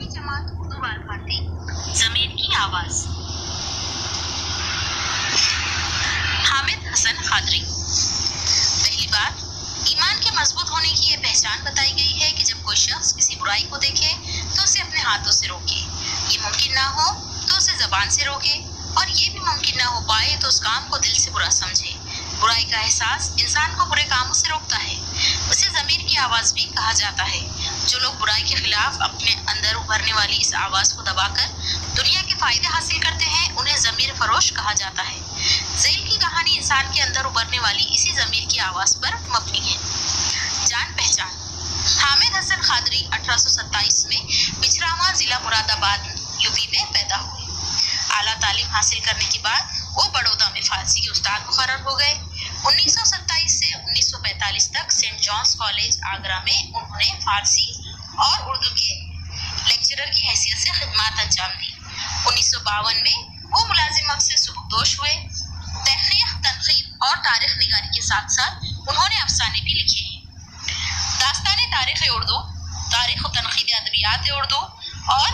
जमात उर्दू बाल भारती ज़मीर की आवाज़। हामिद हसन खादरी। पहली बात, ईमान के मजबूत होने की ये पहचान बताई गई है कि जब कोई शख्स किसी बुराई को देखे तो उसे अपने हाथों से रोके, ये मुमकिन ना हो तो उसे ज़बान से रोके, और ये भी मुमकिन ना हो पाए तो उस काम को दिल से बुरा समझे। बुराई का एहसास इंसान को बुरे कामों से रोकता है। उसे ज़मीर की आवाज़ भी कहा जाता है। जो लोग बुराई के खिलाफ अपने अंदर उभरने वाली इस आवाज़ को दबाकर दुनिया के फायदे हासिल करते हैं, उन्हें ज़मीर फरोश कहा जाता है। ज़ेल की कहानी इंसान के अंदर उभरने वाली इसी ज़मीर की आवाज़ पर मबनी है। जान पहचान। हामिद हसन खादरी 1827 में बिछरावा जिला मुरादाबाद यूपी में पैदा हुए। आला तालीम हासिल करने के बाद वो बड़ौदा में फारसी के उस्ताद मुकर्रर हो गए। 1927 से 1945 तक सेंट जॉन्स कॉलेज आगरा में उन्होंने फारसी और उर्दू के लेक्चरर की हैसियत से खिदमत अंजाम दी। 1952 में वो मुलाजिम से सुबकदोश हुए। तहकीक, तनकीद और तारीख निगारी के साथ साथ उन्होंने अफसाने भी लिखे हैं। दास्तान तारीख उर्दू, तारीख व तनकीद अदबियात उर्दू और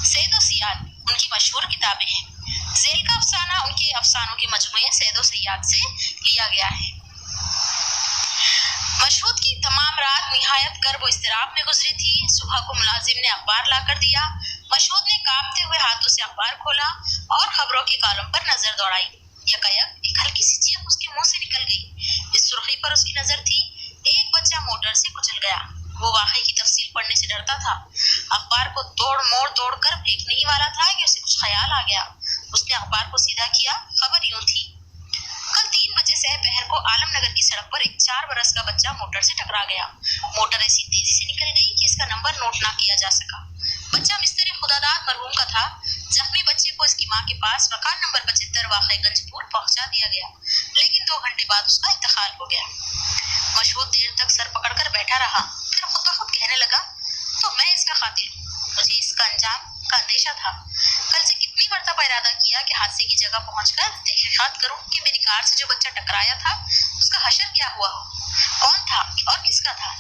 सैद व सियाद उनकी मशहूर किताबें हैं। ज़ेल का अफसाना उनके अफसानों के मजमूए सैद व सियाद से लिया गया है। मशहूद की तमाम रात निहायत कर्ब व इज़्तिराब में गुजरी थी। सुबह को मुलाजिम ने अखबार लाकर दिया। मशहूद ने कांपते हुए हाथों से अखबार खोला और खबरों के कॉलम पर नजर दौड़ाई। यकायक एक हल्की सी चीख उसके मुंह से निकल गई। इस सुर्खी पर उसकी नजर थी, एक बच्चा मोटर से कुचल गया। वो वाक़ई की तफसील पढ़ने से डरता था। अखबार को तोड़ कर फेंकने ही वाला था कि उसे कुछ ख्याल आ गया। उसने अखबार को सीधा किया। खबर यूं थी, कल 3 बजे दोपहर को आलमनगर की सड़क पर एक 4 बरस का बच्चा मोटर से टकरा गया। मोटर ऐसी तेजी से निकल गई कि इसका नंबर नोट ना किया जा सका। बच्चा मिस्त्री खुदादाद मरहूम का था। जख्मी बच्चे को इसकी मां के पास मकान नंबर 75 वाक़ई गंजपुर पहुंचा दिया गया, लेकिन 2 घंटे बाद उसका इंतकाल हो गया। मशहूद देर तक सर पकड़कर बैठा रहा, फिर खुद ब खुद कहने लगा, तो मैं इसका कातिल हूँ। मुझे इसका अंजाम का अंदेशा था। कल से कितनी मरतबा इरादा किया कि हादसे की जगह पहुंचकर तहकीकात करूं कि मेरी कार से जो बच्चा टकराया था उसका हशर क्या हुआ हो, कौन था और किसका था,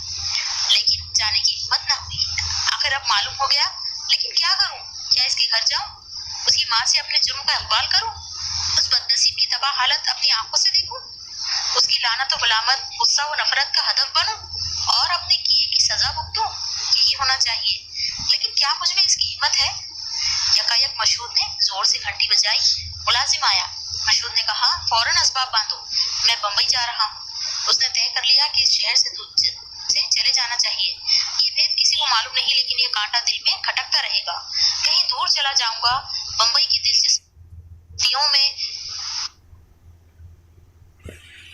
लेकिन जाने की हिम्मत न हुई। आखिर अब मालूम हो गया, लेकिन क्या करूं? क्या इसके घर जाऊं, उसकी माँ से अपने जुर्म का इकबाल करूं, उस बदनसीब की तबाह हालत अपनी आंखों से देखूं, उसकी लानत व गुलामत, गुस्सा व नफरत का हदफ बनूं और अपने किए की सजा भुगतूं? यही होना चाहिए, लेकिन क्या मुझ में इसकी हिम्मत है? यकायक मशहूद ने जोर से घंटी बजाई। मुलाजिम आया। मशहूद ने कहा, फौरन असबाब बांधो, मैं बम्बई जा रहा हूँ। उसने तय कर लिया कि इस शहर से चले जाना चाहिए। ये भेद किसी को मालूम नहीं, लेकिन ये कांटा दिल में खटकता रहेगा। कहीं दूर चला जाऊंगा। बम्बई की दिलचस्प